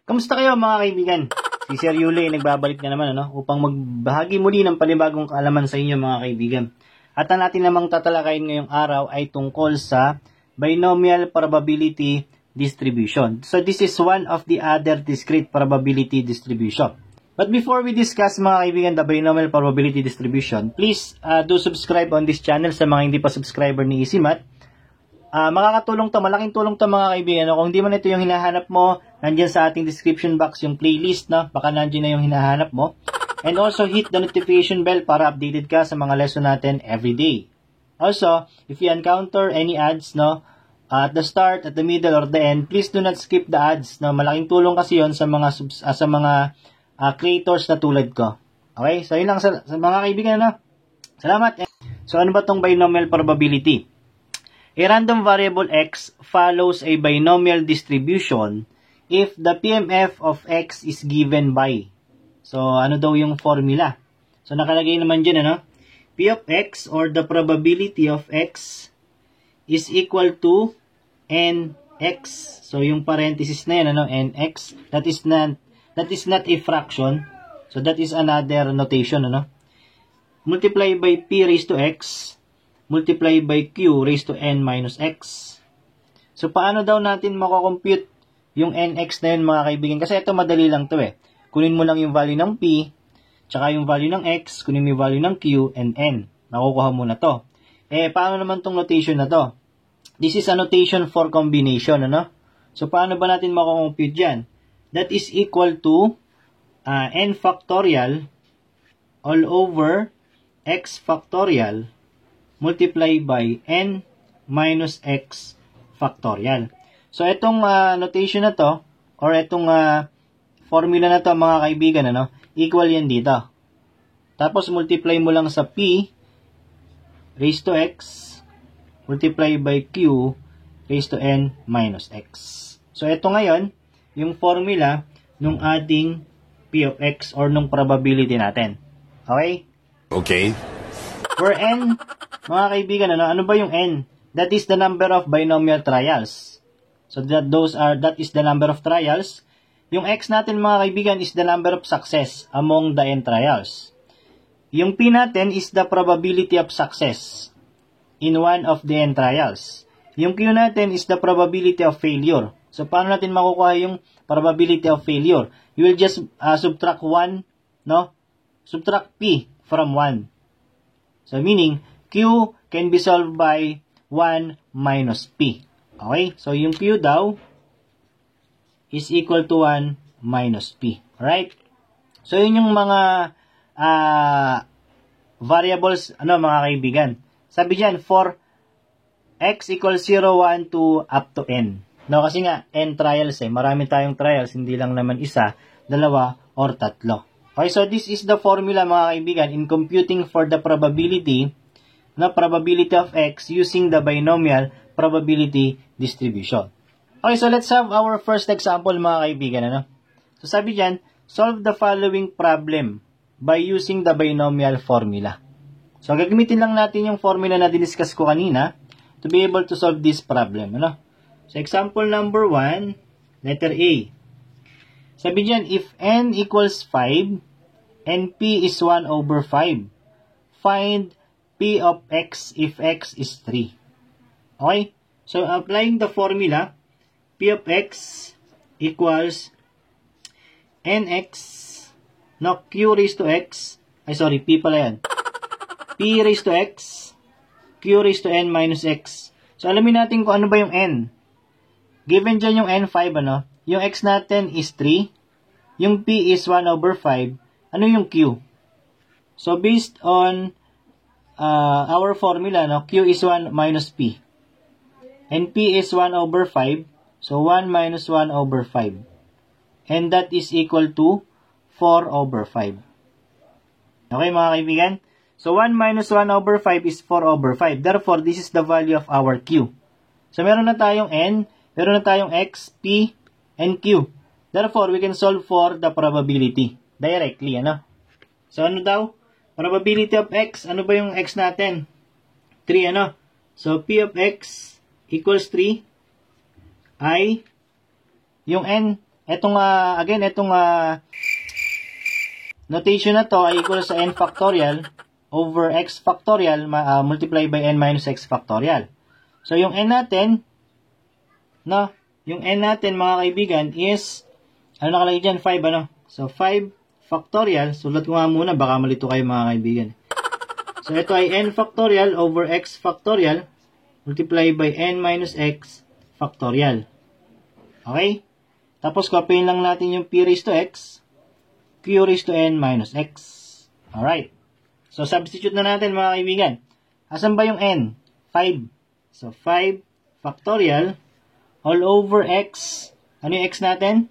Kamusta kayo mga kaibigan? Si Sir Yuli nagbabalik na naman upang magbahagi muli ng panibagong kaalaman sa inyo mga kaibigan. At ang natin namang tatalakayin ngayong araw ay tungkol sa binomial probability distribution. So this is one of the other discrete probability distribution. But before we discuss mga kaibigan the binomial probability distribution, please do subscribe on this channel sa mga hindi pa subscriber ni EasyMath. Makakatulong to, malaking tulong to mga kaibigan. Kung hindi man ito yung hinahanap mo, nandiyan sa ating description box yung playlist, baka nandiyan na yung hinahanap mo. And also hit the notification bell para updated ka sa mga lesson natin everyday. Also, if you encounter any ads at the start, at the middle, or the end, please do not skip the ads. Malaking tulong kasi yon sa mga creators na tulad ko. Okay? So yun lang sa mga kaibigan. Salamat. So ano ba tong binomial probability? A random variable x follows a binomial distribution if the PMF of x is given by. So, ano daw yung formula? So, nakalagay naman dyan, P of x or the probability of x is equal to nx. So, yung parenthesis na yan, nx, that is not a fraction. So, that is another notation, Multiply by p raised to x multiply by q raised to n minus x. So, paano daw natin makakompute yung nx na yun, mga kaibigan? Kasi ito, madali lang to Kunin mo lang yung value ng p, tsaka yung value ng x, kunin mo yung value ng q and n. Nakukuha mo na to. Paano naman tong notation na to? This is a notation for combination, So, paano ba natin makakompute yan? That is equal to n factorial all over x factorial multiply by n minus x factorial. So, itong notation na to, or itong formula na to, mga kaibigan, equal yan dito. Tapos, multiply mo lang sa p raised to x multiply by q raised to n minus x. So, ito ngayon, yung formula nung ating p of x or nung probability natin. Okay? Okay. For n, mga kaibigan, ano ba yung n? That is the number of binomial trials. So that is the number of trials. Yung x natin, mga kaibigan, is the number of success among the n trials. Yung p natin is the probability of success in one of the n trials. Yung q natin is the probability of failure. So paano natin makukuha yung probability of failure? You will just subtract 1, Subtract p from 1. So, meaning, q can be solved by 1 minus p. Okay? So, yung q daw is equal to 1 minus p. Alright? So, yun yung mga variables, mga kaibigan. Sabi dyan, for x equals 0, 1, 2, up to n. Kasi nga, n trials Marami tayong trials, hindi lang naman isa, dalawa, or tatlo. Okay, so this is the formula, mga kaibigan, in computing for the probability of x using the binomial probability distribution. Okay, so let's have our first example, mga kaibigan. So sabi dyan, solve the following problem by using the binomial formula. So gagamitin lang natin yung formula na diniscuss ko kanina to be able to solve this problem. So example number 1, letter A. Sabi dyan, if n equals 5 and p is 1 over 5, find p of x if x is 3. Okay? So, applying the formula, p of x equals nx, q raised to x, p pala yan. p raised to x, q raised to n minus x. So, alamin natin kung ano ba yung n. Given dyan yung n5, yung x natin is 3, yung p is 1 over 5, ano yung q? So, based on our formula, q is 1 minus p. And p is 1 over 5, so 1 minus 1 over 5. And that is equal to 4 over 5. Okay, mga kaibigan? So, 1 minus 1 over 5 is 4 over 5. Therefore, this is the value of our q. So, meron na tayong n, meron na tayong x, p, and q. Therefore, we can solve for the probability directly, So, ano daw? Probability of x, ano ba yung x natin? 3, So, p of x equals 3 ay, yung n, Again, itong notation na to ay equal sa n factorial over x factorial multiply by n minus x factorial. So, yung n natin, no? Yung n natin, mga kaibigan, is, ano nakalagay dyan? 5, ano? So, 5 factorial. Sulat ko nga muna, baka malito kayo, mga kaibigan. So, ito ay n factorial over x factorial multiply by n minus x factorial. Okay? Tapos, copyin lang natin yung p raised to x, q raised to n minus x. Alright. So, substitute na natin, mga kaibigan. Asan ba yung n? 5. So, 5 factorial all over x. Ano yung x natin?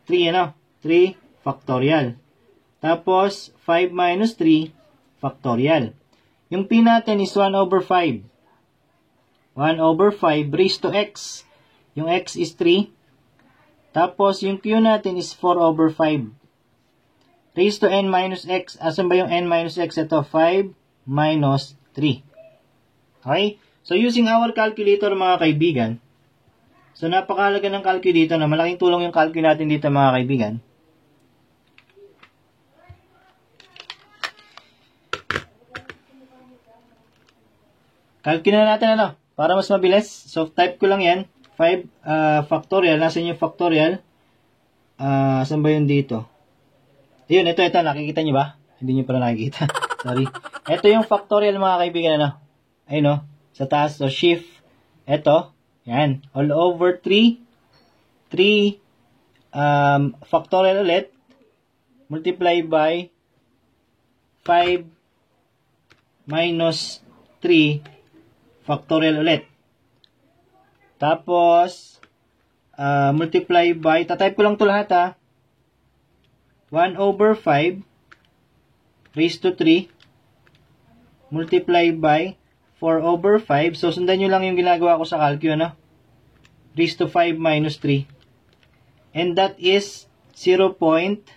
3, ano? 3 factorial. Tapos, 5 minus 3 factorial. Yung p natin is 1 over 5. 1 over 5 raised to x. Yung x is 3. Tapos, yung q natin is 4 over 5. Raised to n minus x. Asan ba yung n minus x? Ito, 5 minus 3. Okay? So, using our calculator, mga kaibigan, so, napakahalaga ng calculator na malaking tulong yung calculator natin dito, mga kaibigan. Calculate na natin, ano, para mas mabilis. So, type ko lang yan. 5 factorial. Nasaan yung factorial? Saan ba yun dito? Ayun, ito. Nakikita nyo ba? Hindi nyo pala nakikita. Sorry. Ito yung factorial, mga kaibigan, ano. Ayun, no. Sa taas. So, shift. Ito. Yan. All over 3 factorial ulit. Multiply by 5 minus 3 factorial ulit. Tapos, multiply by, tatype ko lang ito lahat, ha. 1 over 5 raised to 3 multiply by 4 over 5. So, sundan nyo lang yung ginagawa ko sa calcu, ano? Raised to 5 minus 3. And that is 0.0512.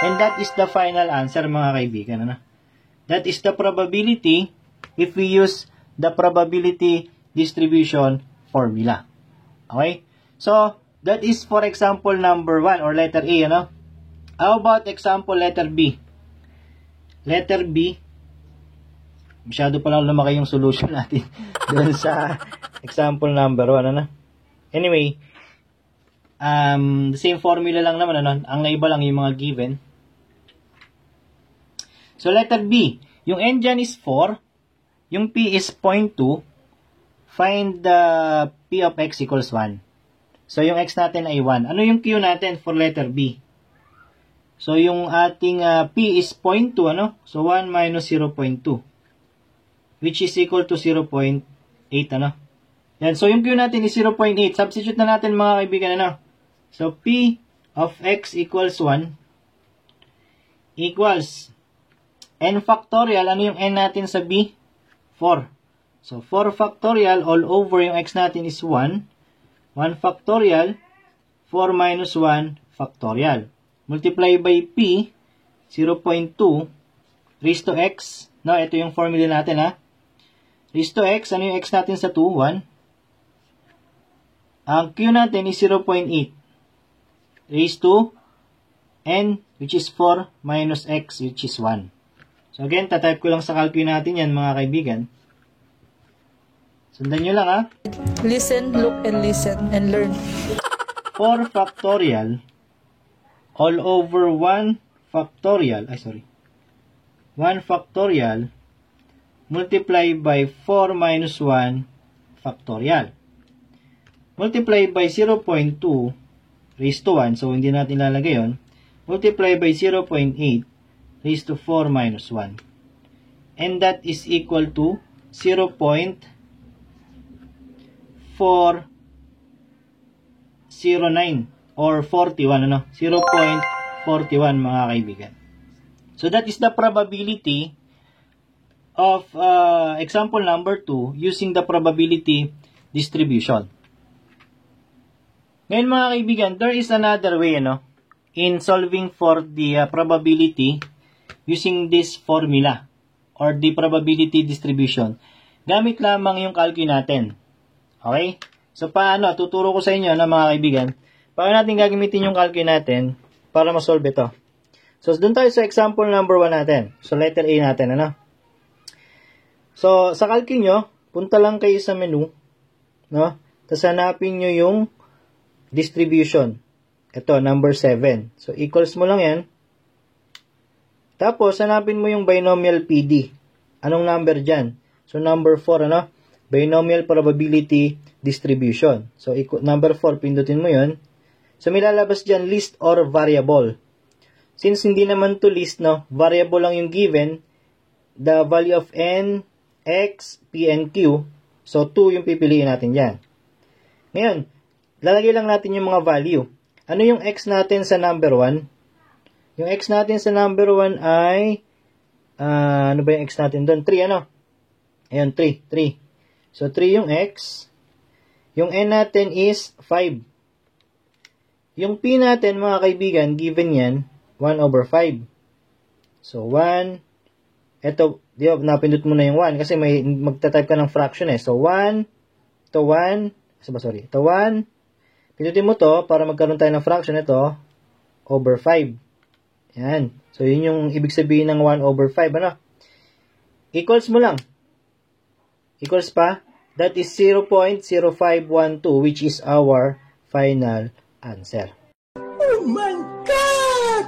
And that is the final answer, mga kaibigan, ano? That is the probability if we use the probability distribution formula. Okay? So, that is for example number 1 or letter A, ano? How about example letter B? Letter B, masyado pa lang lumaki yung solution natin doon sa example number 1, ano? Anyway, the same formula lang naman, ano? Ang naiba lang yung mga given. So, letter B, yung n dyan is 4, yung p is 0.2, find the p of x equals 1. So, yung x natin ay 1. Ano yung q natin for letter B? So, yung ating p is 0.2, ano? So, 1 minus 0.2, which is equal to 0.8, ano? Yan. So, yung q natin is 0.8. Substitute na natin, mga kaibigan, ano? So, p of x equals 1 equals n factorial. Ano yung n natin sa B? 4. So, 4 factorial all over yung x natin is 1. 1 factorial, 4 minus 1 factorial. Multiply by p, 0.2, raised to x. No, ito yung formula natin, ha. Raised to x, ano yung x natin sa 2? 1. Ang q natin is 0.8. Raised to n, which is 4, minus x, which is 1. So, again, tatype ko lang sa calculator natin yan, mga kaibigan. Sundan nyo lang, ha. Listen, look, and listen, and learn. 4 factorial all over 1 factorial, 1 factorial multiply by 4 minus 1 factorial. Multiply by 0.2 raised to 1, so hindi natin lalagay yun. Multiply by 0.8 raised to 4 minus 1. And that is equal to 0.409 or 41, ano? 0.41, mga kaibigan. So that is the probability of example number 2 using the probability distribution. Ngayon, mga kaibigan, there is another way, ano, in solving for the probability using this formula or the probability distribution. Gamit lamang yung calculator natin. Okay? So, paano? Tuturo ko sa inyo, na mga kaibigan, paano natin gagamitin yung calculus natin para ma-solve ito. So, doon tayo sa example number 1 natin. So, letter A natin, ano? So, sa calculus nyo, punta lang kayo sa menu, no? Tapos hanapin nyo yung distribution. Ito, number 7. So, equals mo lang yan. Tapos, hanapin mo yung binomial PD. Anong number dyan? So, number 4, ano? Binomial probability distribution. So, number 4, pindutin mo yun. So, may lalabas dyan, list or variable. Since hindi naman to list, no? Variable lang yung given. The value of n, x, p, and q. So, 2 yung pipiliin natin dyan. Ngayon, lalagay lang natin yung mga value. Ano yung x natin sa number 1? Yung x natin sa number 1 ay, ano ba yung x natin doon? 3, ano? Ayan, 3. So, 3 yung x. Yung n natin is 5. Yung p natin, mga kaibigan, given yan, 1/5. So, 1. Ito, napindot mo na yung 1 kasi may magta-type ka ng fraction eh. So, 1. Ito, 1. Ito, 1. Pindutin mo to para magkaroon tayo ng fraction. Ito, over 5. Yan. So, yun yung ibig sabihin ng 1/5. Ano? Equals mo lang. Equals pa. That is 0.0512, which is our final answer. Oh my God!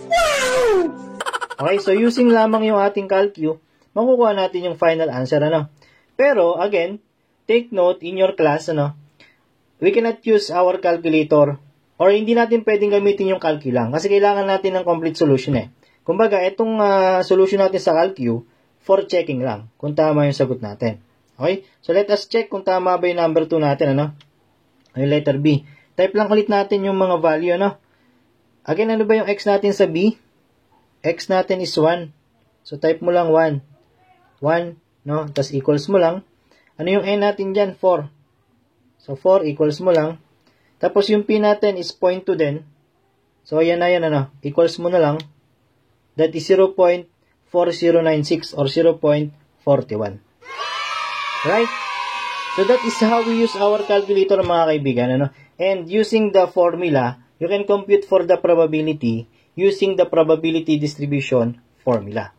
Wow! Okay, so using lamang yung ating calculus, makukuha natin yung final answer, ano? Pero, again, take note in your class, ano? We cannot use our calculator or hindi natin pwedeng gamitin yung calculus lang kasi kailangan natin ng complete solution eh. Kumbaga, itong solution natin sa calculus, for checking lang kung tama yung sagot natin. Okay? So, let us check kung tama ba yung number 2 natin, ano? Yung letter B. Type lang ulit natin yung mga value, ano? Again, ano ba yung x natin sa B? X natin is 1. So, type mo lang 1. 1, no? Tapos, equals mo lang. Ano yung n natin dyan? 4. So, 4 equals mo lang. Tapos, yung p natin is 0.2 din. So, ayan na yan, ano? Equals mo na lang. That is 0.4096 or 0.41. Right? So, that is how we use our calculator, mga kaibigan, ano? And using the formula, you can compute for the probability using the probability distribution formula.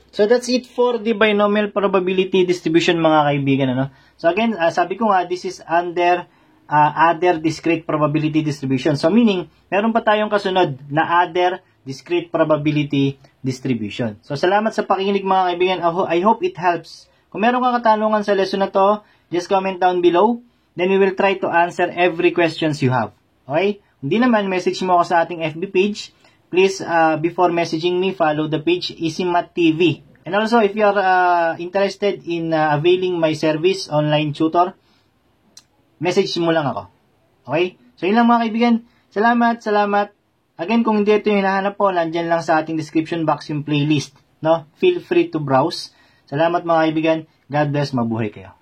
So, that's it for the binomial probability distribution, mga kaibigan, ano? So, again, sabi ko nga, this is under other discrete probability distribution. So, meaning, meron pa tayong kasunod na other discrete probability distribution. So, salamat sa pakikinig, mga kaibigan. I hope it helps. Kung meron kang katanungan sa lesson na to, just comment down below. Then we will try to answer every questions you have. Okay? Hindi naman, message mo ako sa ating FB page. Please, before messaging me, follow the page, EasyMath TV. And also, if you are interested in availing my service, online tutor, message mo lang ako. Okay? So, yun lang, mga kaibigan. Salamat. Again, kung hindi ito yung hinahanap po, nandyan lang sa ating description box yung playlist. No? Feel free to browse. Salamat, mga kaibigan. God bless. Mabuhay kayo.